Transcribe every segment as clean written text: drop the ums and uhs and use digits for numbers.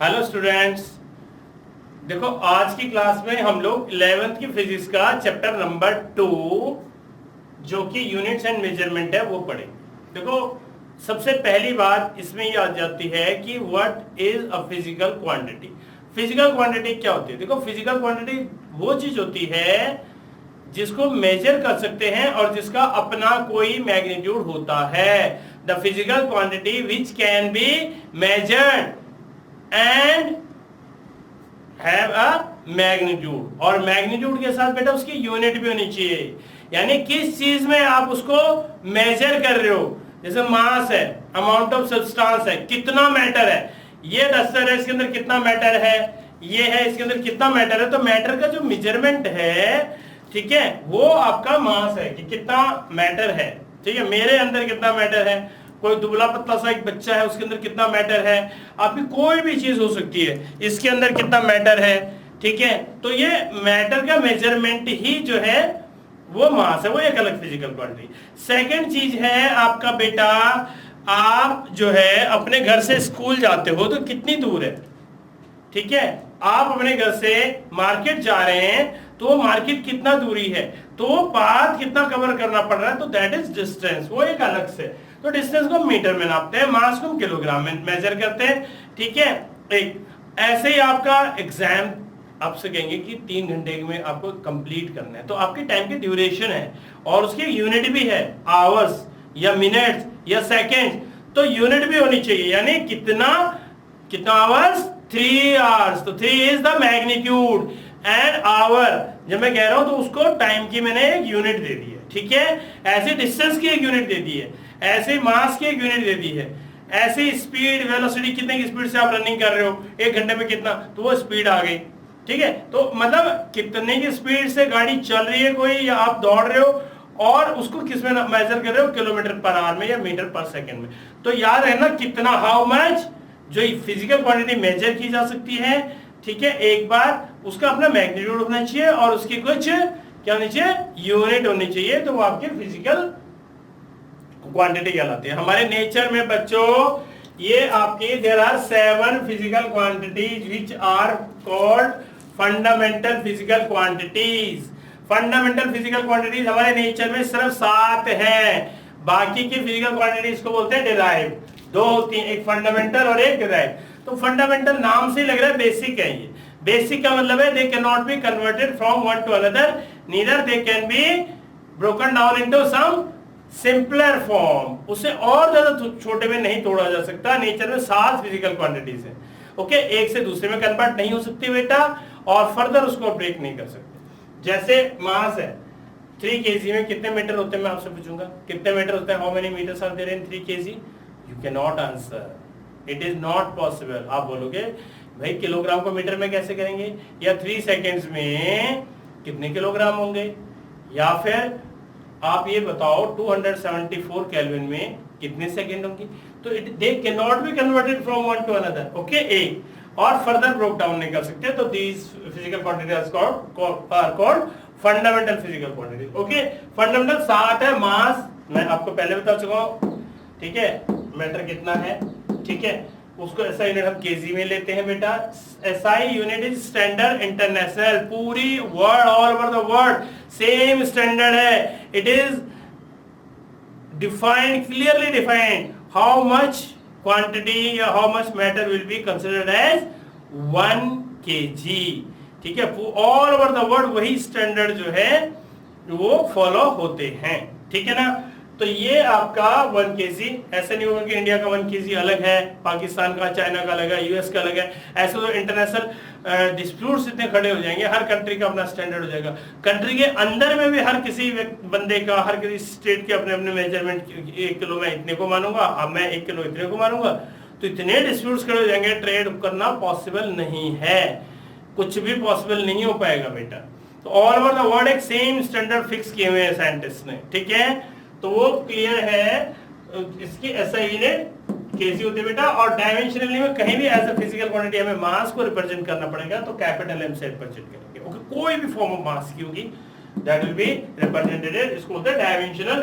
Hello students, देखो आज की क्लास में हम लोग 11th की फिजिक्स का चैप्टर नंबर 2 जो कि यूनिट्स एंड मेजरमेंट है वो पढ़ेंगे। देखो सबसे पहली बात इसमें ये आ जाती है कि what is a physical quantity. Physical quantity क्या होती है? देखो फिजिकल क्वांटिटी वो चीज होती है जिसको मेजर कर सकते हैं और जिसका अपना कोई मैग्नीट्यूड होता है। The physical quantity which can be measured and have a magnitude, और मैग्नीट्यूड के साथ बेटा उसकी यूनिट भी होनी चाहिए। यानी किस चीज में आप उसको मेजर कर रहे हो, जैसे मास है, अमाउंट ऑफ सब्सटेंस है, कितना मैटर है, ये डस्टर है इसके अंदर कितना मैटर है, ये है इसके अंदर कितना मैटर है। तो मैटर का जो मेजरमेंट है, ठीक है, वो आपका मास है कि कितना मैटर है। ठीक है, मेरे अंदर कितना मैटर है, कोई दुबला पतला सा एक बच्चा है उसके अंदर कितना मैटर है, आपकी कोई भी चीज हो सकती है, इसके अंदर कितना मैटर है। ठीक है, तो ये मैटर का मेजरमेंट ही जो है वो मास है, वो एक अलग फिजिकल क्वांटिटी। सेकंड चीज है आपका बेटा, आप जो है अपने घर से स्कूल जाते हो तो कितनी दूर है। ठीक है, आप अपने घर से मार्केट जा रहे हैं तो मार्केट कितना दूरी है, तो पाथ कितना कवर करना पड़ रहा है, तो दैट इज डिस्टेंस, वो एक अलग से। तो डिस्टेंस को मीटर में नापते हैं, मास को किलोग्राम में मेजर करते हैं। ठीक है, एक ऐसे ही आपका एग्जाम आपसे कहेंगे कि 3 घंटे में आपको कंप्लीट करना है, तो आपकी टाइम की ड्यूरेशन है और उसकी यूनिट भी है, आवर्स या मिनट्स या सेकेंड। तो यूनिट भी होनी चाहिए, यानी कितना आवर्स, 3 आवर्स। तो 3 is the magnitude and hour जब मैं कह रहा हूं तो उसको टाइम की मैंने एक यूनिट दे दी है। ठीक है, ऐसे डिस्टेंस की एक यूनिट दे दी है, ऐसे मास की एक यूनिट दे दी है, ऐसे स्पीड वेलोसिटी, कितने की स्पीड से आप रनिंग कर रहे हो, 1 घंटे में कितना, तो वो स्पीड आ गई। ठीक है, तो मतलब कितने की स्पीड से गाड़ी चल रही है कोई, या आप दौड़ रहे हो और उसको किस में मेजर कर रहे हो, किलोमीटर पर आवर में या मीटर पर सेकंड में। तो याद है ना कितना, हाउ मच, जो फिजिकल क्वांटिटी मेजर की जा सकती है। ठीक है, एक बार उसका अपना मैग्नीट्यूड होना चाहिए और उसकी कुछ क्या होनी चाहिए, यूनिट होनी चाहिए, तो वो आपके फिजिकल क्वांटिटी कहलाती है। हमारे नेचर में बच्चों ये आपकी there are 7 physical quantities which are called fundamental physical quantities. Fundamental physical quantities हमारे नेचर में सिर्फ 7 है, बाकी की फिजिकल क्वांटिटीज को बोलते हैं डिराइव। 2 होती हैं, एक फंडामेंटल और एक डिराइव। तो फंडामेंटल नाम से लग रहा है बेसिक है, ये बेसिक का मतलब है they can not be converted from one to another, neither they can be broken down into some simpler form. उसे और ज्यादा छोटे में नहीं तोड़ा जा सकता। नेचर में 7 फिजिकल क्वांटिटीज है। ओके, एक से दूसरे में कन्वर्ट नहीं हो सकती बेटा, और फर्दर उसको ब्रेक नहीं कर सकते। जैसे मास है, 3 kg में कितने मीटर होते हैं, मैं आपसे पूछूंगा कितने मीटर होते हैं, how many meters are there in 3 kg? You can not answer, it is not possible. आप बोलोगे भाई किलोग्राम को मीटर में कैसे करेंगे, या 3 सेकेंड्स में कितने किलोग्राम होंगे, या फिर आप ये बताओ 274 केल्विन में कितने सेकंड होंगे। तो they can not be converted from one to another. Okay, एक और फर्दर ब्रोक डाउन नहीं कर सकते। तो these physical quantities are called fundamental physical quantities. Okay, fundamental 7 है। मास मैं आपको पहले बता चुका हूं। ठीक है, मैटर कितना है, ठीक है, उसको ऐसा यूनिट हम केजी में लेते हैं बेटा। SI unit is standard international, पूरी world, all over the world same standard है। It is defined, clearly defined how much quantity या how much matter will be considered as 1 kg। ठीक है, ऑल ओवर द वर्ल्ड वही standard जो है वो follow होते हैं। ठीक है ना, तो ये आपका 1 kg। ऐसे नहीं होगा कि इंडिया का 1 kg अलग है, पाकिस्तान का, चाइना का अलग है, यूएस का अलग है। ऐसे तो इंटरनेशनल डिस्प्यूट्स इतने खड़े हो जाएंगे, हर कंट्री का अपना स्टैंडर्ड हो जाएगा। कंट्री के अंदर में भी हर किसी बंदे का, हर किसी स्टेट के अपने अपने मेजरमेंट, 1 किलो मैं इतने को मानूंगा, अब मैं 1 किलो इतने को मानूंगा, तो इतने डिस्प्यूट्स खड़े हो जाएंगे, ट्रेड करना पॉसिबल नहीं है, कुछ भी पॉसिबल नहीं हो पाएगा बेटा। तो ऑल ओवर द वर्ल्ड एक सेम स्टैंडर्ड फिक्स किए हुए हैं साइंटिस्ट ने। ठीक है, तो वो क्लियर है। इसकी ऐसा यूनिट केजी होती है बेटा, और डायमेंशनली में कहीं भी एज अ फिजिकल क्वांटिटी हमें मास को रिप्रेजेंट करना पड़ेगा तो कैपिटल एम से रिप्रेजेंट करेंगे। ओके, कोई भी फॉर्म ऑफ मास की होगी, दैट विल बी रिप्रेजेंटेड, इसको बोलते हैं डायमेंशनल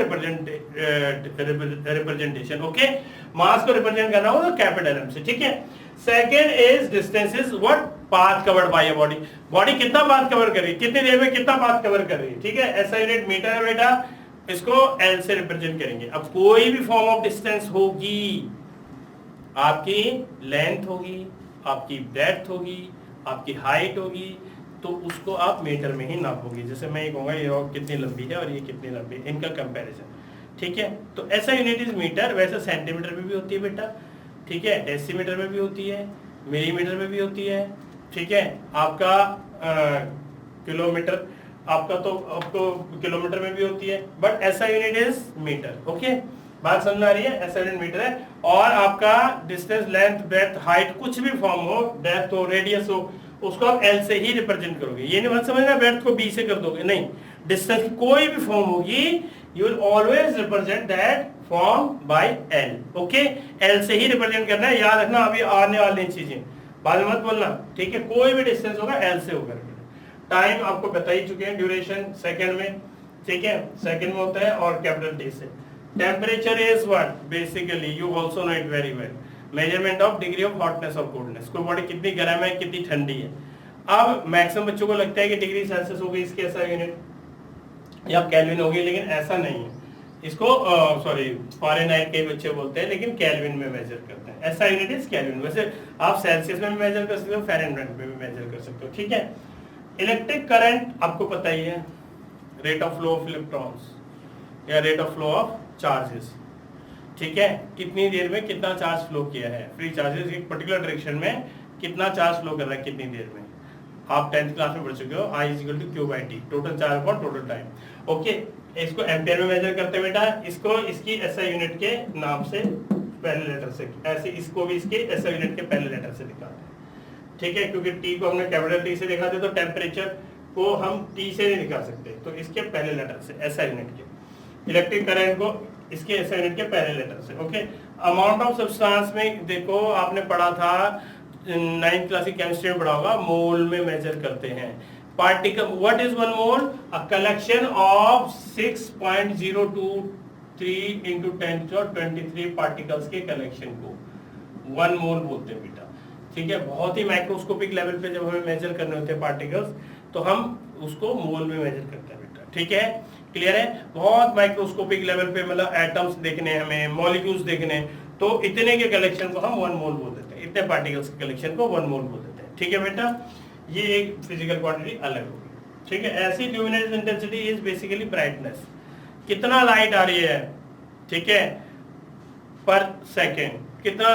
रिप्रेजेंटेशन। ओके, मास को रिप्रेजेंट करना हो तो कैपिटल एम से, ठीक है। Second is distance is what path covered by a body, body कितना पाथ कवर कर रही है, कितनी देर में कितना पाथ कवर कर रही है, ठीक है। ऐसा यूनिट मीटर है बेटा, इसको एल से रिप्रेजेंट करेंगे। अब कोई भी फॉर्म ऑफ डिस्टेंस होगी, आपकी लेंथ होगी, आपकी ब्रेड्थ होगी, आपकी हाइट होगी, तो उसको आप मीटर में ही नापोगे। जैसे मैं ये कहूँगा ये रॉक कितनी लंबी है और ये कितनी लंबी है, इनका कंपैरिजन, ठीक है। तो ऐसा यूनिट इज मीटर। वैसे सेंटीमीटर में भी होती है बेटा, ठीक है, डेसीमीटर में भी होती है, मिलीमीटर में भी होती है, ठीक है। आपका किलोमीटर, आपको किलोमीटर में भी होती है, बट ऐसा यूनिट इज मीटर। ओके, बात समझ आ रही है, ऐसा यूनिट मीटर है। और आपका डिस्टेंस, लेंथ, ब्रेड्थ, हाइट कुछ भी फॉर्म हो, डेप्थ हो, रेडियस हो, उसको आप एल से ही रिप्रेजेंट करोगे। ये नहीं मत समझना ब्रेड्थ को बी से कर दोगे, नहीं, डिस्टेंस की कोई भी फॉर्म होगी you will always represent that form by L. Okay, L से ही रिप्रेजेंट करना है, याद रखना। अभी आने वाली चीजें बाद में मत बोलना, ठीक है। कोई भी डिस्टेंस होगा एल से होकर, टाइम आपको बता ही चुके हैं, ड्यूरेशन सेकंड में, ठीक है, सेकंड में होता है, और कैपिटल टी से। Temperature is what, basically you also know it very well, measurement of degree of hotness और कोल्डनेस, कोई बॉडी कितनी गर्म है कितनी ठंडी है। अब मैक्सिमम बच्चों को लगता है कि डिग्री सेल्सियस होगी इसके ऐसा यूनिट, या केल्विन होगी, लेकिन ऐसा नहीं है। इसको सॉरी फ़ारेनहाइट के बच्चे बोलते हैं, लेकिन केल्विन में मेजर करते हैं। ऐसा यूनिट इज केल्विन। वैसे आप सेल्सियस में भी मेजर कर सकते हो, फ़ारेनहाइट में भी मेजर कर सकते हो, ठीक है। इलेक्ट्रिक करंट आपको पता ही है, rate of flow of electrons या rate of flow of charges, ठीक है। कितनी देर में कितना चार्ज फ्लो किया है, फ्री चार्जेस एक पर्टिकुलर डायरेक्शन में कितना चार्ज फ्लो कर रहा है कितनी देर में। आप 10th क्लास में पढ़ चुके हो, I is equal to Q by T, total charge upon total time. Okay, इसको एम्पियर में मेजर करते हैं बेटा, इसको इसकी ऐसा यूनिट के नाम से पहले लेटर से, ऐसे इसको भी इसके ऐसा यूनिट के पहले लेटर से दिखाते हैं, ठीक है। क्योंकि टी को हमने कैपिटल टी से दिखाते, तो टेम्परेचर को हम टी से नहीं दिखा सकते, तो इसके पहले लेटर से ऐसा यूनिट के। इलेक्ट्रिक करंट को इसके ऐसा यूनिट के पहले लेटर से। ओके, अमाउंट ऑफ सब्सटेंस में देखो आपने पढ़ा था 9th क्लास की केमिस्ट्री में पढ़ा होगा, मोल में मेजर करते हैं। Particle, what is 1 mole, a collection of 6.023 into 10⁻23 particles के कलेक्शन को 1 मोल बोलते हैं बेटा, ठीक है। बहुत ही माइक्रोस्कोपिक लेवल पे जब हमें मेजर करने होते हैं पार्टिकल्स, तो हम उसको मोल में मेजर करते हैं बेटा, ठीक है। क्लियर है, बहुत माइक्रोस्कोपिक लेवल पे, मतलब एटम्स देखने हमें, मॉलिक्यूल्स देखने, तो इतने के कलेक्शन को हम 1 मोल बोल देते हैं, इतने पार्टिकल्स के कलेक्शन को 1 मोल बोल देते हैं, ठीक है बेटा। ये एक फिजिकल क्वांटिटी अलग होगी, ठीक है। ऐसी luminous intensity is basically brightness, कितना लाइट आ रही है, ठीक है, पर सेकेंड, कितना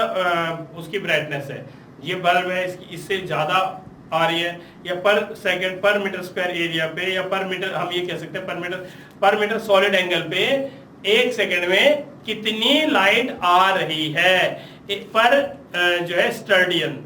उसकी ब्राइटनेस है। ये बल्ब है, इससे ज्यादा आ रही है, या पर सेकंड, पर मीटर स्क्वायर एरिया पे, या पर मीटर, हम ये कह सकते हैं पर मीटर सॉलिड एंगल पे 1 सेकंड में कितनी लाइट आ रही है। पर जो है स्टर्डियन,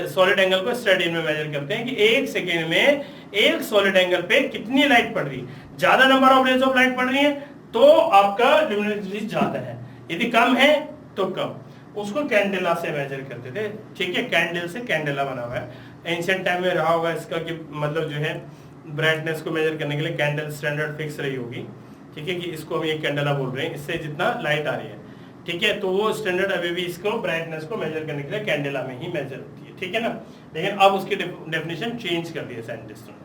सॉलिड एंगल को स्टर्डियन में मेजर करते हैं कि 1 सेकंड में एक सॉलिड एंगल पे कितनी लाइट पड़ रही है। ज्यादा number of rays of light पड़ रही है तो आपका ल्यूमिनोसिटी ज्यादा है, यदि कम है तो कम। उसको कैंडेला से मेजर करते थे, ठीक है। कैंडल से कैंडेला बना हुआ है, एंशिएंट टाइम में रहा होगा इसका, कि मतलब जो है ब्राइटनेस को मेजर करने के लिए कैंडल स्टैंडर्ड फिक्स रही होगी, ठीक है, कि इसको हम ये कैंडेला बोल रहे हैं, इससे जितना लाइट आ रही है, ठीक है। तो वो स्टैंडर्ड अभी भी इसको ब्राइटनेस को मेजर करने के लिए कैंडेला में ही मेजर होती है, ठीक है ना। लेकिन अब उसकी डेफिनेशन चेंज कर दी है साइंटिस्टों ने,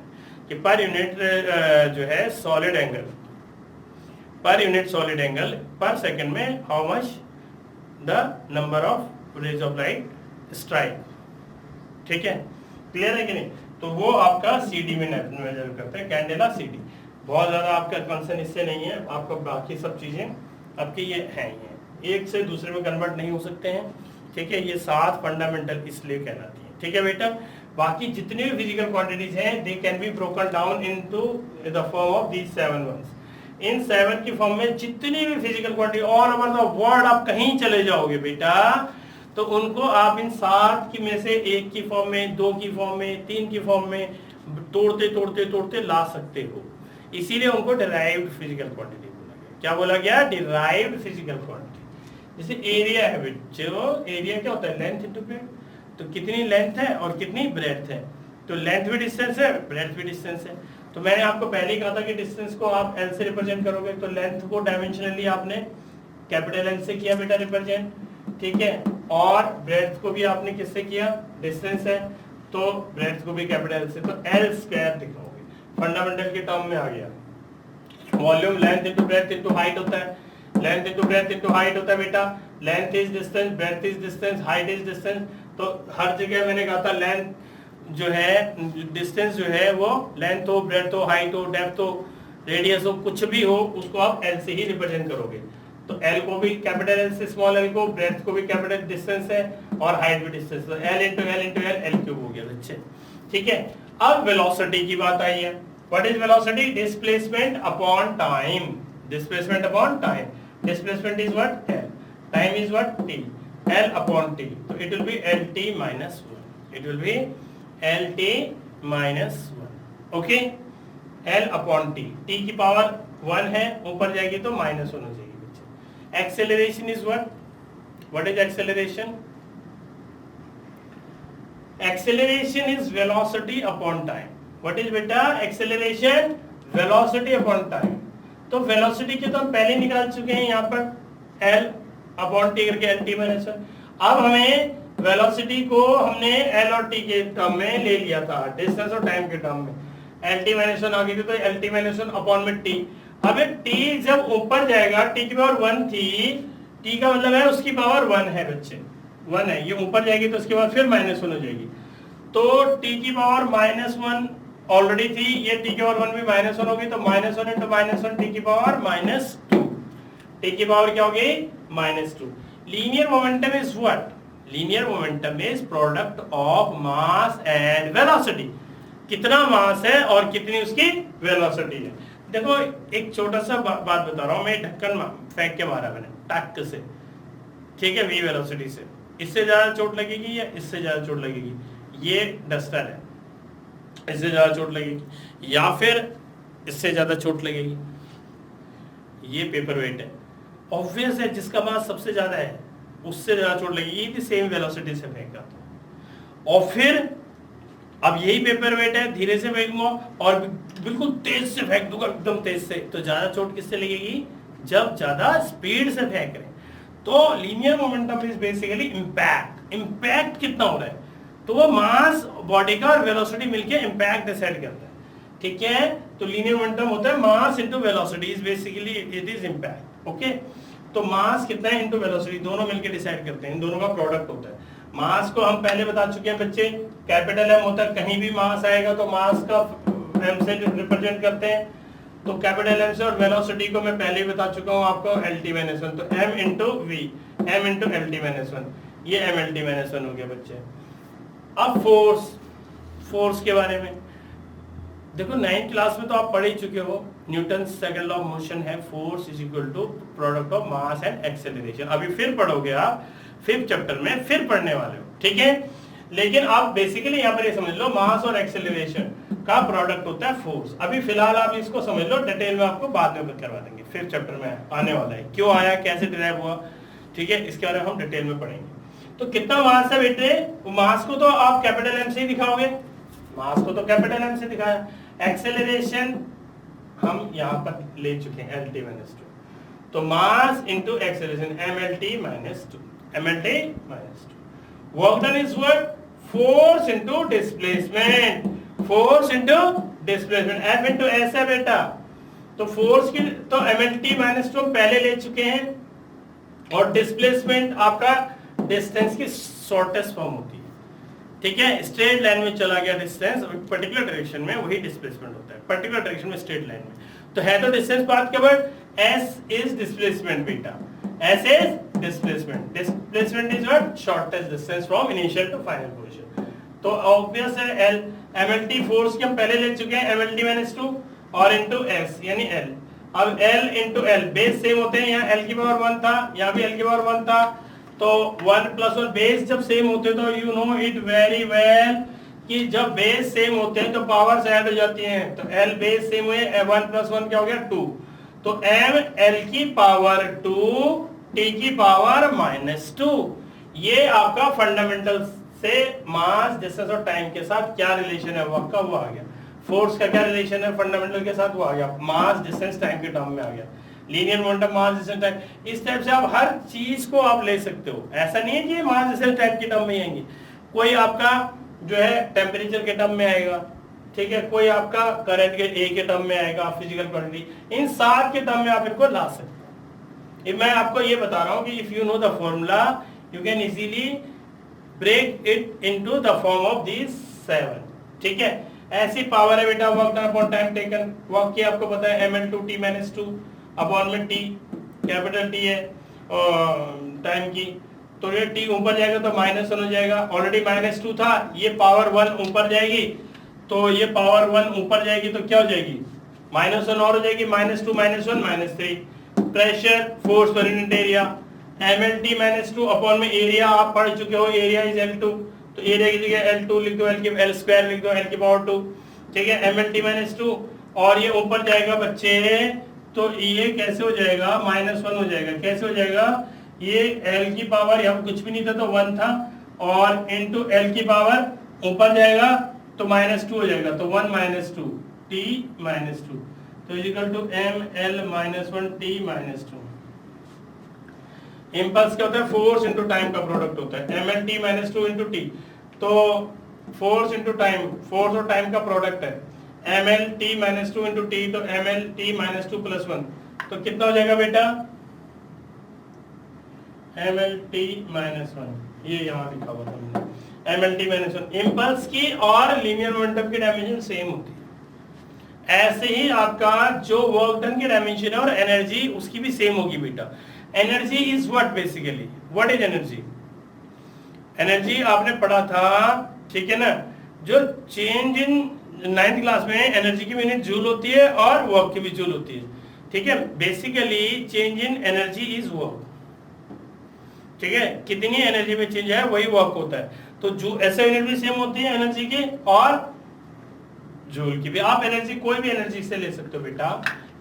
कि पर यूनिट जो है solid angle, per unit solid angle per second में how much the number of rays of light strike, ठीक है। क्लियर है कि नहीं। तो वो आपका CD में मेजर करते हैं, कैंडेला CD। बहुत ज्यादा आपका कंसर्न इससे नहीं है, आपका बाकी सब चीजें आपकी ये हैं, ये एक से दूसरे में कन्वर्ट नहीं हो सकते हैं, ठीक है। ये 7 फंडामेंटल इसलिए कहलाती है, ठीक है बेटा। बाकी जितने भी फिजिकल क्वांटिटीज हैं they can be broken down into the form of these 7 ones. इन 7 की फॉर्म में जितनी भी physical quantity all over the world आप कहीं चले जाओगे बेटा, तो उनको आप इन 7 की में से 1 की फॉर्म में, 2 की फॉर्म में, 3 की फॉर्म में तोड़ते तोड़ते तोड़ते ला सकते हो। इसीलिए उनको डिराइव्ड फिजिकल क्वांटिटी बोला गया। क्या बोला गया? Derived physical quantity. जैसे एरिया है बच्चों, एरिया क्या होता है? Length into breadth. तो कितनी लेंथ है और कितनी ब्रेड्थ है, तो लेंथ भी डिस्टेंस है, ब्रेड्थ भी डिस्टेंस है। तो मैंने आपको पहले ही कहा था कि डिस्टेंस को आप एल से रिप्रेजेंट करोगे, तो लेंथ को डायमेंशनली आपने कैपिटल एल से किया बेटा रिप्रेजेंट, ठीक है, और ब्रेड्थ को भी आपने किससे किया, डिस्टेंस है तो ब्रेड्थ को भी कैपिटल एल से, तो एल स्क्वायर लिखोगे, फंडामेंटल के टर्म में आ गया। Volume length into breadth into height होता है, length into breadth into height होता है बेटा, length is distance, breadth is distance, height is distance. तो हर जगह मैंने कहा था लेंथ जो है, डिस्टेंस जो है वो लेंथ हो, ब्रेड्थ हो, हाइट हो, डेप्थ हो, रेडियस हो, कुछ भी हो, उसको आप एल से ही रिप्रेजेंट करोगे। तो एल को भी कैपिटल एल से स्मॉल एल को, ब्रेड्थ को भी कैपिटल डिस्टेंस है और हाइट भी डिस्टेंस, तो L into L into L, L cube हो गया बच्चे, ठीक है। अब वेलोसिटी की बात आई है। What is velocity? Displacement upon time, displacement upon time, displacement is what, L, time is what, T, L upon T, तो it will be L T minus 1, it will be L T minus 1, okay, L upon T, T की power 1 है, ऊपर जाएगी तो minus 1 हो जाएगी बच्चे। Acceleration is what, what is acceleration? Acceleration is velocity upon time. What is बेटा acceleration? Velocity upon time. तो वेलोसिटी के तो हम पहले निकाल चुके हैं यहाँ पर एल अपॉन टी करके, एल टी माइनस 1। अब हमें वेलोसिटी को हमने एल और टी के टर्म में ले लिया था, डिस्टेंस और टाइम के टर्म में, एल टी माइनस 1 आ गई थी, तो एल टी माइनस 1 अपॉन में टी। अब टी जब ऊपर जाएगा, टी की पावर 1 थी, टी का मतलब है उसकी पावर 1 है बच्चे, 1 है, ये ऊपर जाएगी तो उसके बाद फिर माइनस 1 हो जाएगी, तो टी की पावर माइनस 1 ऑलरेडी थी, ये टी की पावर 1 भी माइनस 1 होगी, तो माइनस 1 इंटू माइनस 1 टी की पावर माइनस 2, टी की पावर क्या होगी, minus 2। Linear momentum is what? Linear momentum is product of mass and velocity. कितना मास है और कितनी उसकी वेलोसिटी है। देखो एक छोटा सा बात बता रहा हूं मैं, ढक्कन फेंक के मारा मैंने टक से, ठीक है, वी वेलोसिटी से, इससे ज्यादा चोट लगेगी या इससे ज्यादा चोट लगेगी? ये डस्टर है, इससे ज्यादा चोट लगेगी, या फिर इससे ज्यादा चोट लगेगी, ये पेपर वेट है, ऑब्वियस है जिसका मास सबसे ज्यादा है उससे ज्यादा चोट लगेगी, भी सेम वेलोसिटी से फेंका तो। और फिर अब यही पेपर वेट है, धीरे से फेंकूंगा और बिल्कुल तेज से फेंक दूंगा, एकदम तेज से, तो ज्यादा चोट किससे लगेगी? जब ज्यादा स्पीड से फेंक रहे। तो linear momentum is basically impact. Impact कितना हो रहा है, तो वो मास बॉडी का और वेलोसिटी मिलके इम्पैक्ट डिसाइड करता है, ठीक है। तो लीनियर मोमेंटम होता है mass into velocity, is basically it is impact, okay. तो मास कितना है इनटू वेलोसिटी, दोनों मिलके डिसाइड करते हैं, इन दोनों का प्रोडक्ट होता है। मास को हम पहले बता चुके हैं बच्चे, कैपिटल एम होता है, कहीं भी मास आएगा तो मास का एम से रिप्रेजेंट करते हैं, तो कैपिटल एम से, और वेलोसिटी को मैं पहले ही बता चुका हूं आपको, एल टी माइनस 1, तो M into V, M into L T minus 1, ये एम एल टी माइनस 1 हो गया बच्चे। अब फोर्स, फोर्स के बारे में देखो 9th क्लास में तो आप पढ़ ही चुके हो, Newton second law of motion है, force is equal to product of mass and acceleration. अभी फिर पढ़ोगे आप 5th चैप्टर में, फिर पढ़ने वाले हो, ठीक है। लेकिन आप बेसिकली यहाँ पर ये समझ लो, मास और एक्सेलरेशन का प्रोडक्ट होता है फोर्स। अभी फिलहाल आप इसको समझ लो, डिटेल में आपको बाद में करवा देंगे, 5th चैप्टर में आने वाला है, क्यों आया, कैसे डिराइव हुआ, ठीक है, इसके बारे में हम डिटेल में पढ़ेंगे। तो कितना मास है बेटे, मास को तो आप कैपिटल एम से ही दिखाओगे, मास को तो कैपिटल एम से दिखाया, एक्सेलरेशन हम यहाँ पर ले चुके हैं एल टी माइनस 2, तो mass into acceleration M L T minus 2, M L T minus 2। Work done is what, force into displacement, force into displacement, F into S है बेटा। तो फोर्स की तो एम एल टी माइनस 2 पहले ले चुके हैं, और डिस्प्लेसमेंट आपका डिस्टेंस की शॉर्टेस्ट फॉर्म होती है, ठीक है। स्ट्रेट लाइन में चला गया डिस्टेंस पर्टिकुलर डायरेक्शन में, वही डिस्प्लेसमेंट होता है, पर्टिकुलर डायरेक्शन में स्ट्रेट लाइन में। तो है तो डिस्टेंस बात के वर्ड, एस इज डिस्प्लेसमेंट बेटा, S is displacement, displacement is what, shortest distance from initial to final position. तो ऑब्वियस है L, M L T force की हम पहले ले चुके हैं, एम एल टी माइनस 2 और इंटू एस यानी एल। अब L into L, base same होते हैं, यहाँ एल की पावर 1 था, यहाँ भी एल की पावर 1 था, तो 1 + 1 बेस जब सेम होते तो you know it very well कि जब बेस सेम होते हैं तो पावर्स ऐड हो जाती हैं। तो एल बेस सेम हुए, 1 + 1 क्या हो गया 2, तो एम एल की पावर 2 टी की पावर -2। ये आपका फंडामेंटल से मास डिस्टेंस और टाइम के साथ क्या रिलेशन है वो आपका वो आ गया। फोर्स का क्या रिलेशन है फंडामेंटल के साथ, वो आ गया मास डिस्टेंस टाइम के टर्म में आ गया, linear momentum mass distance time. इस टाइप से आप हर चीज को आप ले सकते हो, ऐसा नहीं है कि मास डिस्टेंस टाइम के टर्म में ही आएंगे, कोई आपका जो है टेम्परेचर के टर्म में आएगा, ठीक है, कोई आपका करंट के ए के टर्म में आएगा, फिजिकल क्वांटिटी, इन 7 के टर्म में आप इनको ला सकते हो। मैं आपको ये बता रहा हूं कि if you know the formula you can easily break it into the form of these 7, ठीक है। ऐसी पावर है बेटा work done upon time taken, work की आपको पता है ml2t - 2 अपॉन में t, कैपिटल T है टाइम की, तो ये t ऊपर जाएगा तो -1 हो जाएगा, ऑलरेडी -2 था, ये पावर 1 ऊपर जाएगी, तो ये पावर 1 ऊपर जाएगी तो क्या हो जाएगी -1 और हो जाएगी, -2 -1 -3। Pressure, force per unit area, mlt - 2 upon में एरिया आप पढ़ चुके हो, एरिया इज L2, तो एरिया की जगह L2 लिख दो, L स्क्वायर लिख दो, L की पावर 2, ठीक है, mlt - 2, और ये ऊपर जाएगा बच्चे, तो ये कैसे हो जाएगा -1 हो जाएगा, कैसे हो जाएगा, ये L की पावर यहाँ कुछ भी नहीं था तो 1 था, और इनटू L की पावर ऊपर जाएगा तो -2 हो जाएगा, तो 1 - 2 t - 2, तो equal to ml - 1 t - 2। Impulse क्या होता है, फोर्स इनटू टाइम का प्रोडक्ट होता है, mlt - 2 इनटू t, तो फोर्स इनटू टाइम, फोर्स और टाइम का प्रोडक्ट है, mlt - 2 इनटू t, तो mlt - 2 + 1, तो कितना हो जाएगा बेटा mlt - 1, ये यहाँ लिखा हुआ था मैंने, mlt - 1। इम्पल्स की और लीनियर मोमेंटम की डायमेंशन सेम होती है, ऐसे ही आपका जो वर्क डन की डायमेंशन है और एनर्जी उसकी भी सेम होगी बेटा। Energy is what, basically what is energy, energy आपने पढ़ा था, ठीक है ना, जो चेंज इन 9th क्लास में एनर्जी की यूनिट जूल होती है और वर्क की भी जूल होती है, ठीक है। Basically change in energy is work, ठीक है, कितनी एनर्जी में चेंज है वही वर्क होता है, तो जो ऐसे यूनिट भी सेम होती है एनर्जी की और जूल की भी। आप एनर्जी कोई भी एनर्जी से ले सकते हो बेटा,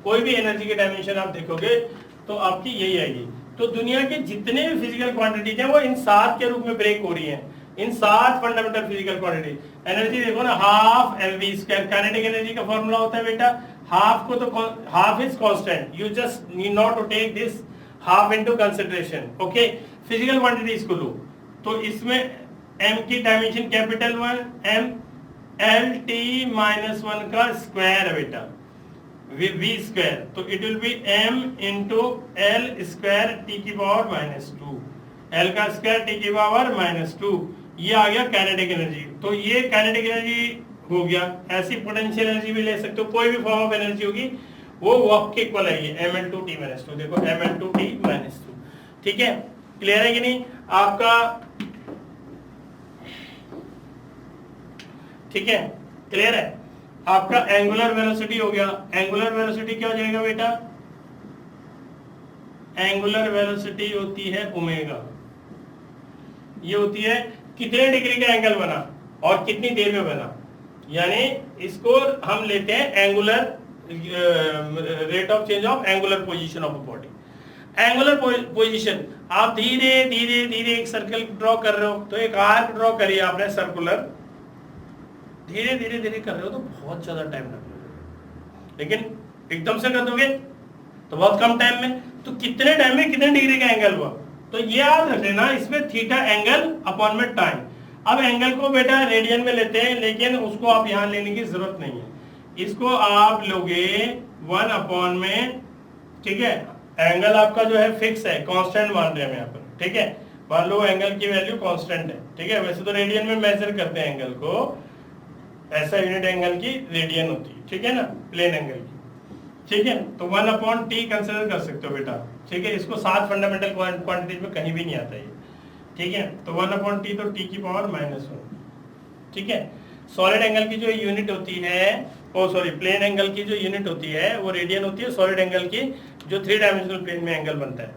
कोई भी एनर्जी की डायमेंशन आप देखोगे तो आपकी यही आएगी। तो दुनिया के जितने भी फिजिकल क्वांटिटीज हैं वो इन 7 के रूप में ब्रेक हो रही हैं, इन 7 फंडामेंटल फिजिकल क्वांटिटी। एनर्जी देखो ना, हाफ mv², काइनेटिक एनर्जी का फॉर्मूला होता है बेटा, हाफ को तो half is constant, you just need not to take this half into consideration, okay. Physical quantities को लो तो इसमें m की डायमेंशन कैपिटल 1 m lt - 1 का स्क्वायर है बेटा, v स्क्वायर, तो it will B m into l square t की पावर -2, l का स्क्वायर t की पावर -2, ये आ गया काइनेटिक एनर्जी। तो ये काइनेटिक एनर्जी हो गया। ऐसी पोटेंशियल एनर्जी भी ले सकते हो, कोई भी फॉर्म ऑफ एनर्जी होगी वो वर्क के इक्वल आएगी, ml2t - 2, देखो ml2t - 2, ठीक है, क्लियर है कि नहीं आपका, ठीक है, क्लियर है आपका। एंगुलर वेलोसिटी हो गया, एंगुलर वेलोसिटी क्या हो जाएगा बेटा, एंगुलर वेलोसिटी होती है ओमेगा, ये होती है कितने डिग्री का एंगल बना और कितनी देर में बना, यानी इसको हम लेते हैं angular rate of change of angular position of a body. Angular position, आप धीरे धीरे धीरे एक सर्कल ड्रॉ कर रहे हो, तो एक आर्क ड्रॉ करिए आपने सर्कुलर, धीरे धीरे धीरे कर रहे हो तो बहुत ज्यादा टाइम लगेगा, लेकिन एकदम से कर दोगे तो बहुत कम टाइम में, तो कितने टाइम में कितने डिग्री का एंगल हुआ, तो ये याद रख लेना, इसमें थीटा एंगल अपॉन में टाइम। अब एंगल को बेटा रेडियन में लेते हैं, लेकिन उसको आप यहां लेने की जरूरत नहीं है, इसको आप लोगे 1 अपॉन में, ठीक है, एंगल आपका जो है फिक्स है, कांस्टेंट मान रहे हैं हम यहाँ पर, ठीक है, मान लो एंगल की वैल्यू कांस्टेंट है, ठीक है, वैसे तो रेडियन में मेजर करते हैं एंगल को, ऐसा यूनिट एंगल की रेडियन होती है, ठीक है ना, प्लेन एंगल की, ठीक है, तो 1 अपॉन टी कंसिडर कर सकते हो बेटा, ठीक है, इसको 7 फंडामेंटल क्वांटिटीज में कहीं भी नहीं आता ये, ठीक है, तो 1 अपॉन टी, तो टी की पावर -1, ठीक है। सॉलिड एंगल की जो यूनिट होती है, प्लेन एंगल की जो यूनिट होती है वो रेडियन होती है, सॉलिड एंगल की जो 3 डायमेंशनल प्लेन में एंगल बनता है,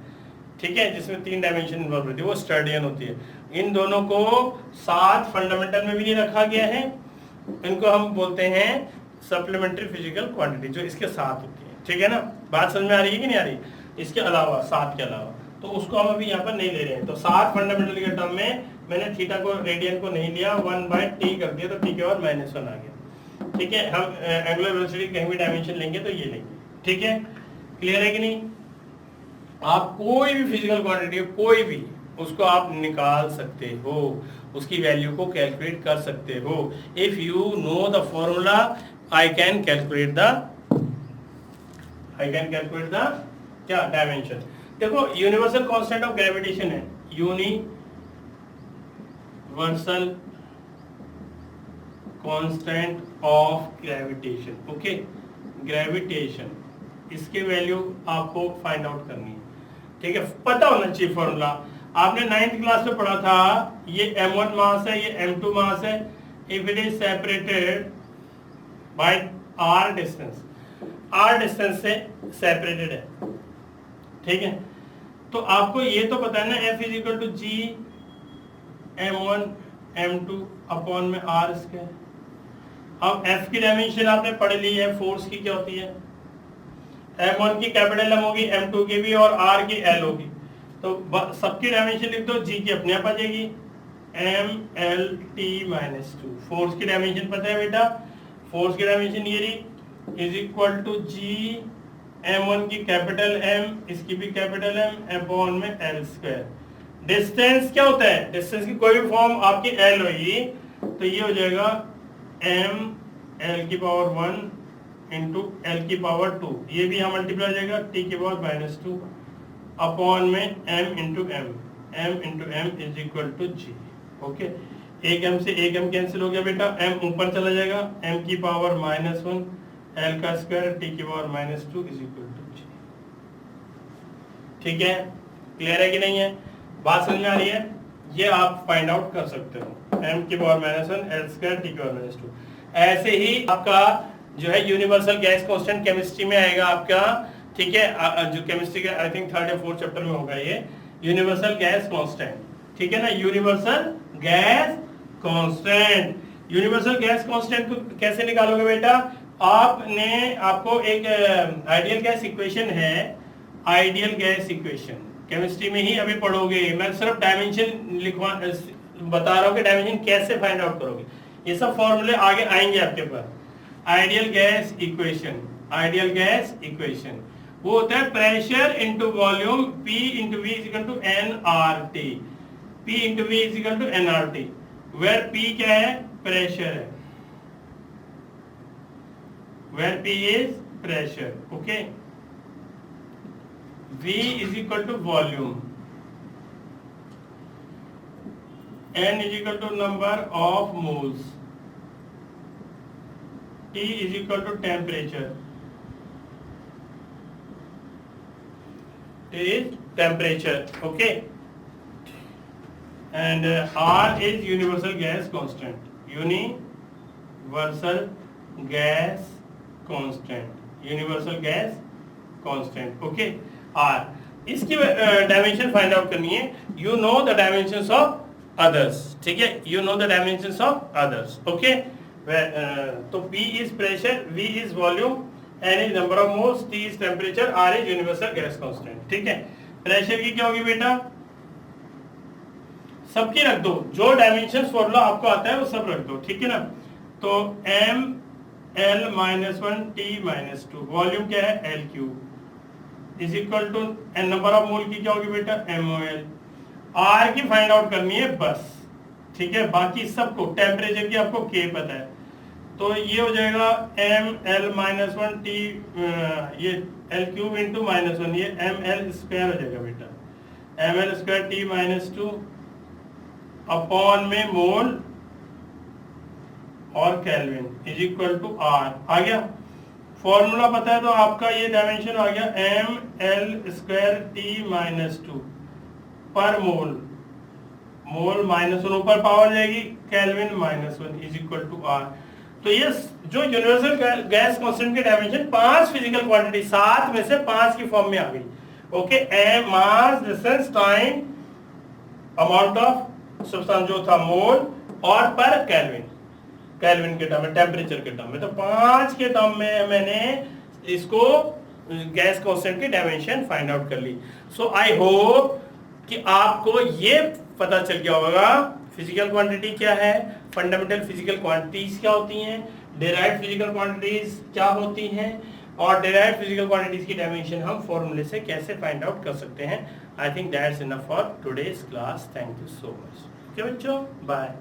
ठीक है, जिसमें 3 डायमेंशन इन्वॉल्व होती है वो स्टर्डियन होती है। इन दोनों को 7 फंडामेंटल में भी नहीं रखा गया है, इनको हम बोलते हैं सप्लीमेंट्री फिजिकल क्वांटिटी, जो इसके साथ होती है, ठीक है ना, बात समझ में आ रही है कि नहीं आ रही, इसके अलावा 7 के अलावा, तो उसको हम अभी यहाँ पर नहीं ले रहे हैं। तो 7 फंडामेंटल के टर्म में मैंने थीटा को रेडियन को नहीं लिया, 1/t कर दिया, तो t के और -1 आ गया, ठीक है, हम एंगुलर वेलोसिटी कहीं भी डायमेंशन लेंगे तो ये लेंगे, ठीक है, क्लियर है कि नहीं। आप कोई भी फिजिकल क्वांटिटी कोई भी उसको आप निकाल सकते हो, उसकी वैल्यू को कैलकुलेट कर सकते हो। If you know the formula I can calculate the क्या डायमेंशन। देखो यूनिवर्सल कांस्टेंट ऑफ ग्रेविटेशन है, universal constant of gravitation, okay, gravitation, इसके वैल्यू आपको फाइंड आउट करनी है, ठीक है, पता होना चाहिए फॉर्मूला। आपने 9th क्लास में पढ़ा था, ये m1 मास है, ये m2 मास है, if it is separated by r distance से सेपरेटेड है, ठीक है। तो आपको ये तो पता है ना, F is equal to G m1 m2 upon में r स्क्वायर। अब F की डायमेंशन आपने पढ़ ली है, फोर्स की क्या होती है, m1 की कैपिटल M होगी, m2 की भी, और r की L होगी। तो सबकी डायमेंशन लिख दो, g की अपने आप आ जाएगी mlt-2। फोर्स की डायमेंशन पता है बेटा, फोर्स की डायमेंशन ये रही, is equal to G m1 की कैपिटल M, इसकी भी कैपिटल M अपॉन में L स्क्वायर। डिस्टेंस क्या होता है, डिस्टेंस की कोई भी फॉर्म आपकी L होगी तो ये हो जाएगा m L की पावर 1 इंटू L की पावर 2, ये भी यहाँ मल्टीप्लाई हो जाएगा t की पावर -2 अपॉन में m into m is equal to g, okay. एक m से एक m कैंसिल हो गया बेटा, m ऊपर चला जाएगा, m की पावर -1 L का स्क्वायर t की power -2 is equal to g, ठीक है, क्लियर है कि नहीं है, बात समझ में आ रही है। ये आप फाइंड आउट कर सकते हो, m की पावर -1 L स्क्वायर t की पावर -2। ऐसे ही आपका जो है यूनिवर्सल गैस कांस्टेंट केमिस्ट्री में आएगा आपका, ठीक है, जो केमिस्ट्री का आई थिंक 3rd या 4th चैप्टर में होगा ये यूनिवर्सल गैस कांस्टेंट, ठीक है ना, universal gas constant. Universal gas constant को कैसे निकालोगे बेटा, आपको एक आइडियल गैस इक्वेशन है, आइडियल गैस इक्वेशन केमिस्ट्री में ही अभी पढ़ोगे, मैं सिर्फ डायमेंशन लिखवा बता रहा हूँ कि डायमेंशन कैसे फाइंड आउट करोगे, ये सब फॉर्मूले आगे आएंगे आपके पास। आइडियल गैस इक्वेशन वो होता है pressure into volume, P into V is equal to nRT, P into V is equal to nRT, where P क्या है, प्रेशर है, where P is pressure, okay, V is equal to volume, N is equal to number of moles, T is equal to temperature. T is temperature, okay. And R is universal gas constant. Universal gas constant, okay. R. इसकी dimension find out करनी है, you know the dimensions of others, ठीक है, you know the dimensions of others, okay. तो P is pressure, V is volume, N is number of moles, T is temperature, R is universal gas constant, ठीक है। Pressure की क्या होगी बेटा, सबकी रख दो, जो डायमेंशन फॉर्मूला आपको आता है वो सब रख दो, ठीक है ना। तो m l -1 t -2, वॉल्यूम क्या है L cube, is equal to n number of mole की क्या होगी बेटा mol। R की फाइंड आउट करनी है बस, ठीक है, बाकी सबको टेम्परेचर की आपको K पता है, तो ये हो जाएगा m l -1 t, ये L क्यूब इंटू -1, ये ml स्क्वायर हो जाएगा बेटा, ml स्क्वायर t -2 अपॉन में मोल और kelvin is equal to R। आ गया, फॉर्मूला पता है तो आपका ये डायमेंशन आ गया ml स्क्वायर t -2 पर मोल -1 ऊपर पावर जाएगी, kelvin -1 is equal to R। तो ये जो यूनिवर्सल गैस कांस्टेंट की डायमेंशन 5 फिजिकल क्वांटिटी 7 में से 5 की फॉर्म में आ गई, okay. Mass, distance, time, amount of substance जो था मोल, और पर केल्विन के टर्म में, टेम्परेचर के टर्म में, तो 5 के टर्म में मैंने इसको गैस कांस्टेंट की डायमेंशन फाइंड आउट कर ली। सो आई होप कि आपको ये पता चल गया होगा फिजिकल क्वांटिटी क्या है, फंडामेंटल फिजिकल क्वांटिटीज क्या होती हैं, डेराइव्ड फिजिकल क्वांटिटीज क्या होती हैं और डेराइव्ड फिजिकल क्वांटिटीज की डायमेंशन हम फॉर्मूले से कैसे फाइंड आउट कर सकते हैं। I think that's enough for today's class. Thank you so much. Okay बच्चों, बाय।